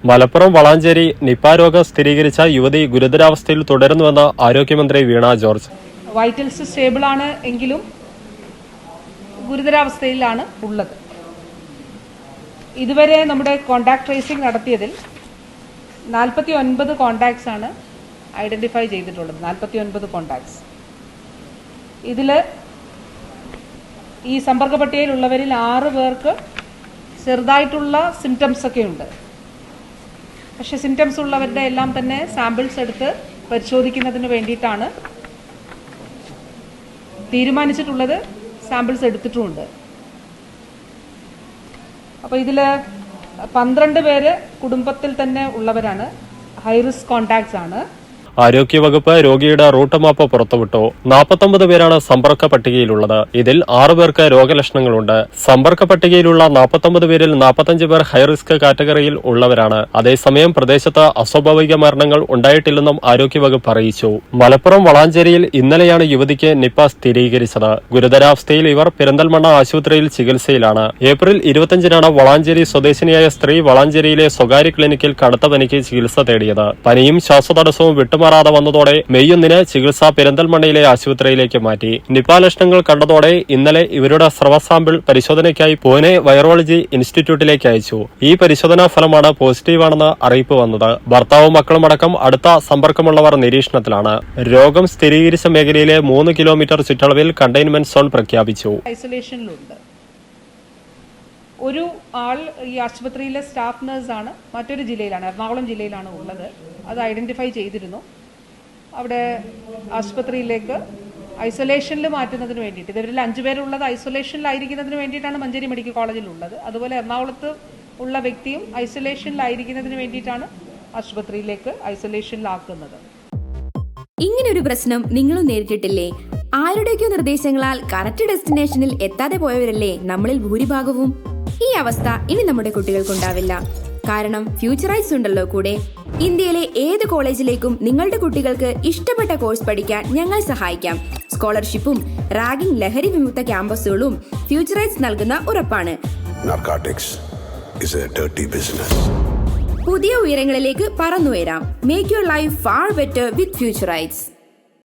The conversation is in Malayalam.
മലപ്പുറം വളാഞ്ചേരി നിപ രോഗം സ്ഥിരീകരിച്ച യുവതി ഗുരുതരാവസ്ഥയിൽ തുടരുന്നുവെന്ന് ആരോഗ്യമന്ത്രി വീണ ജോർജ്. വൈറ്റൽസ് സ്റ്റേബിൾ ആണ് എങ്കിലും ഗുരുതരാവസ്ഥയിലാണ് ഉള്ളത്. ഇതുവരെ നമ്മുടെ കോണ്ടാക്ട് ട്രേസിംഗ് നടത്തിയതിൽ 49 കോണ്ടാക്ട്സ് ആണ് ഐഡന്റിഫൈ ചെയ്തിട്ടുള്ളത്. 49 കോണ്ടാക്ട്സ്. ഇതിൽ ഈ സമ്പർക്ക പട്ടികയിലുള്ളവരിൽ 6 പേർക്ക് ചെറുതായിട്ടുള്ള സിംറ്റംസ് ഒക്കെ ഉണ്ട്. പക്ഷെ സിംറ്റംസ് ഉള്ളവരുടെ എല്ലാം തന്നെ സാമ്പിൾസ് എടുത്ത് പരിശോധിക്കുന്നതിന് വേണ്ടിയിട്ടാണ് തീരുമാനിച്ചിട്ടുള്ളത്. സാമ്പിൾസ് എടുത്തിട്ടുമുണ്ട്. അപ്പോൾ ഇതിൽ 12 പേര് കുടുംബത്തിൽ തന്നെ ഉള്ളവരാണ്, ഹൈ റിസ്ക് കോണ്ടാക്ട്സ് ആണ്. ആരോഗ്യവകുപ്പ് രോഗിയുടെ റൂട്ട് മാപ്പ് പുറത്തുവിട്ടു. 49 പേരാണ് സമ്പർക്ക പട്ടികയിലുള്ളത്. ഇതിൽ 6 പേർക്ക് രോഗലക്ഷണങ്ങളുണ്ട്. സമ്പർക്ക പട്ടികയിലുള്ള 49 പേരിൽ 45 പേർ ഹൈറിസ്ക് കാറ്റഗറിയിൽ ഉള്ളവരാണ്. അതേസമയം പ്രദേശത്ത് അസ്വാഭാവിക മരണങ്ങൾ ഉണ്ടായിട്ടില്ലെന്നും ആരോഗ്യവകുപ്പ് അറിയിച്ചു. മലപ്പുറം വളാഞ്ചേരിയിൽ ഇന്നലെയാണ് യുവതിക്ക് നിപ സ്ഥിരീകരിച്ചത്. ഗുരുതരാവസ്ഥയിൽ ഇവർ പെരിന്തൽമണ്ണ ആശുപത്രിയിൽ ചികിത്സയിലാണ്. ഏപ്രിൽ 25-നാണ് വളാഞ്ചേരി സ്വദേശിനിയായ സ്ത്രീ വളാഞ്ചേരിയിലെ സ്വകാര്യ ക്ലിനിക്കിൽ കടുത്ത പനിക്ക് ചികിത്സ തേടിയത്. പനിയും ശ്വാസതടസ്സവും വിട്ടുമാറാതെ വന്നതോടെ മെയ് 1-ന് ചികിത്സ പെരിന്തൽമണ്ണയിലെ ആശുപത്രിയിലേക്ക് മാറ്റി. നിപ ലക്ഷണങ്ങൾ കണ്ടതോടെ ഇന്നലെ ഇവരുടെ സ്രവ സാമ്പിൾ പരിശോധനയ്ക്കായി പൂനെ വൈറോളജി ഇൻസ്റ്റിറ്റ്യൂട്ടിലേക്ക് അയച്ചു. ഈ പരിശോധനാ ഫലമാണ് പോസിറ്റീവാണെന്ന് അറിയിപ്പ് വന്നത്. ഭർത്താവും മക്കളുമടക്കം അടുത്ത സമ്പർക്കമുള്ളവർ നിരീക്ഷണത്തിലാണ്. രോഗം സ്ഥിരീകരിച്ച മേഖലയിലെ 3 കിലോമീറ്റർ ചുറ്റളവിൽ കണ്ടെയ്ൻമെന്റ് സോൺ പ്രഖ്യാപിച്ചു. ഐസൊലേഷനിലുണ്ട്. ഒരു ആൾ ഈ ആശുപത്രിയിലെ സ്റ്റാഫ് നഴ്സാണ്, മറ്റൊരു ജില്ലയിലാണ്, എറണാകുളം ജില്ലയിലാണ് ഉള്ളത്. അത് ഐഡന്റിഫൈ ചെയ്തിരുന്നു. അവിടെ ആശുപത്രിയിലേക്ക് ഐസൊലേഷനിൽ മാറ്റുന്നതിന് വേണ്ടിയിട്ട്, ഇവരിൽ 5 പേരുള്ളത് ഐസൊലേഷനിലായിരിക്കുന്നതിന് വേണ്ടിയിട്ടാണ് മഞ്ചേരി മെഡിക്കൽ കോളേജിലുള്ളത്. അതുപോലെ എറണാകുളത്ത് ഉള്ള വ്യക്തിയും ഐസൊലേഷനിലായിരിക്കുന്നതിന് വേണ്ടിയിട്ടാണ് ആശുപത്രിയിലേക്ക് ഐസൊലേഷനിലാക്കുന്നത്. ഇങ്ങനൊരു പ്രശ്നം നിങ്ങളും നേരിട്ടിട്ടില്ലേ? ആരുടെയൊക്കെയോ നിർദ്ദേശങ്ങളാൽ കറക്റ്റ് ഡെസ്റ്റിനേഷനിൽ എത്താതെ പോയവരല്ലേ നമ്മളിൽ ഭൂരിഭാഗവും. ഈ അവസ്ഥ ഇനി നമ്മുടെ കുട്ടികൾക്കുണ്ടാവില്ല. കാരണം ഫ്യൂച്ചറൈസ് ഉണ്ടല്ലോ കൂടെ. ഇന്ത്യയിലെ ഏത് കോളേജിലേക്കും നിങ്ങളുടെ കുട്ടികൾക്ക് ഇഷ്ടപ്പെട്ട കോഴ്സ് പഠിക്കാൻ ഞങ്ങൾ സഹായിക്കാം. സ്കോളർഷിപ്പും റാഗിംഗ് ലഹരി വിമുക്ത ക്യാമ്പസുകളും ഫ്യൂച്ചറൈസ് നൽകുന്ന ഉറപ്പാണ്. പുതിയ ഉയരങ്ങളിലേക്ക് പറന്നുയരാം. Make your life far better with Futurise.